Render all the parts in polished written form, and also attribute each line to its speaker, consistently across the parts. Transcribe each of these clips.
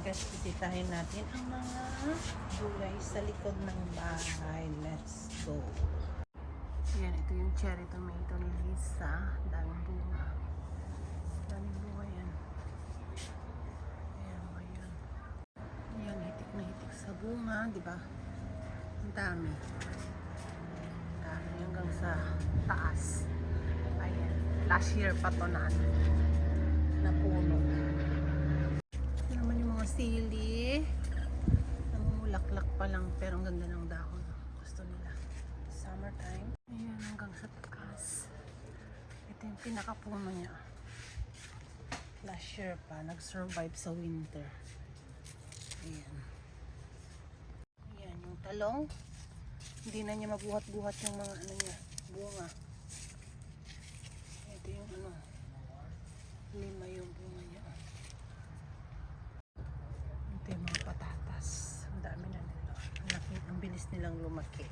Speaker 1: guys, bisitahin natin ang mga gulay sa likod ng bahay. Let's go. Yan, ito yung cherry tomato ni Lisa. Daming bunga. Daming bunga yan. Ayan mo yun. Ayan, hitik na hitik sa bunga, di ba? Ang dami. Ang dami hanggang sa taas. Ayan. Last year pa to na puno. Sili. Namumulaklak pa lang pero ang ganda ng dahon. Gusto nila. Summertime. Ayan, hanggang sa taas. Ito yung pinakapuno niya. Last year pa, nag-survive sa winter. Ayan. Ayan, yung talong. Hindi na niya mabuhat-buhat yung mga ano niya, bunga. Ito yung ano, lima yung bunga niya. Yung mga patatas, ang dami na nila, ang bilis nilang lumaki.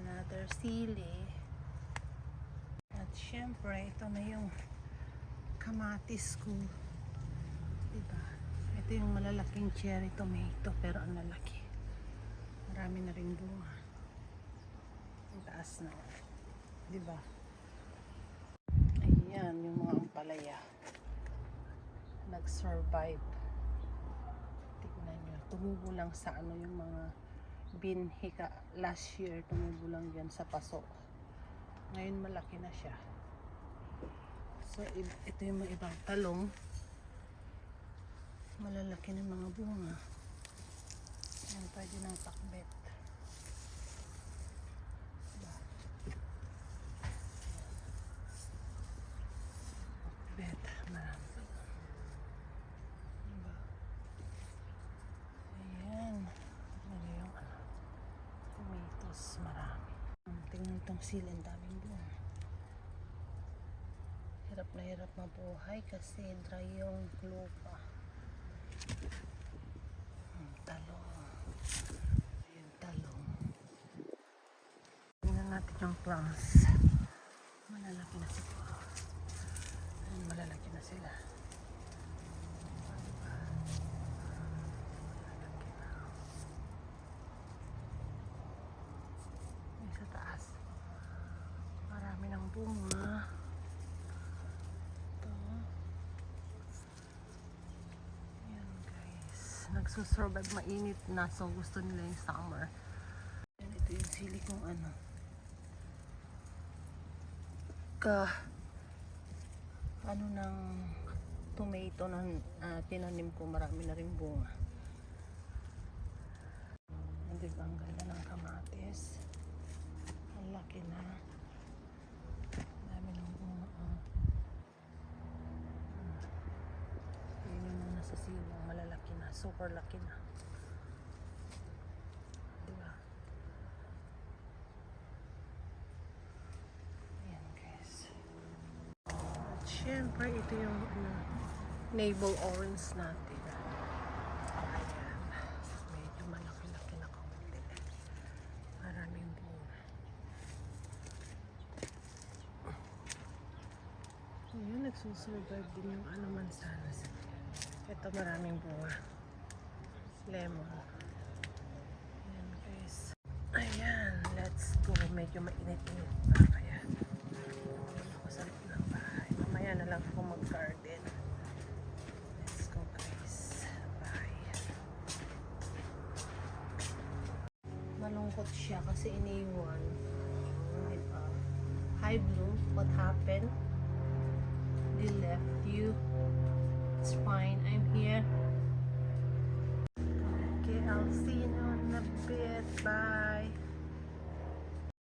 Speaker 1: Another sili, at syempre ito na yung kamatis ko, diba? Ito yung malalaking cherry tomato pero ang lalaki, marami na rin bunga, ang taas na, diba? Ayan yung mga ampalaya, nag-survive. Tumubo lang sa ano yung mga binhika last year, tumubo lang yan sa paso. Ngayon malaki na siya. So ito yung mga ibang talong, malalaki ng mga bunga. Yan, pwede ng pakbet. Pakbet, marami. Marami. Tingnan itong sili, ang daming bunga. Hirap na hirap mabuhay kasi dry yung lupa. Talong. Ayan, talong. Tingnan natin yung plants. Malalaki na sila. Ayan, malalaki na sila. Bunga. Ito. Ayan guys. Nagsusurvive, mainit na. So gusto nila yung summer. Ayan, ito yung sili kong ano. Ano ng tomato na tinanim ko. Marami na rin bunga. Diba ang ganda ng kamatis. Ang laki na. Sa siling malalaki na, super laki na, diba? Ayan guys, at syempre ito yung navel orange natin. Ayan, medyo malaki-laki na kaunti, maraming bunga. Ayan, nagsusurvive din yung ano, mansanas. Ito maraming bunga. Lemon. Ayan guys. Ayan, let's go. Medyo mainit-init pa. Ayan. Ako sa loob ng bahay. Mamaya na lang ako mag-garden. Let's go guys. Bye. Malungkot siya kasi iniwan. Hi Blue, what happened? They left you. It's fine, I'm here. Okay, I'll see you in a bit. Bye.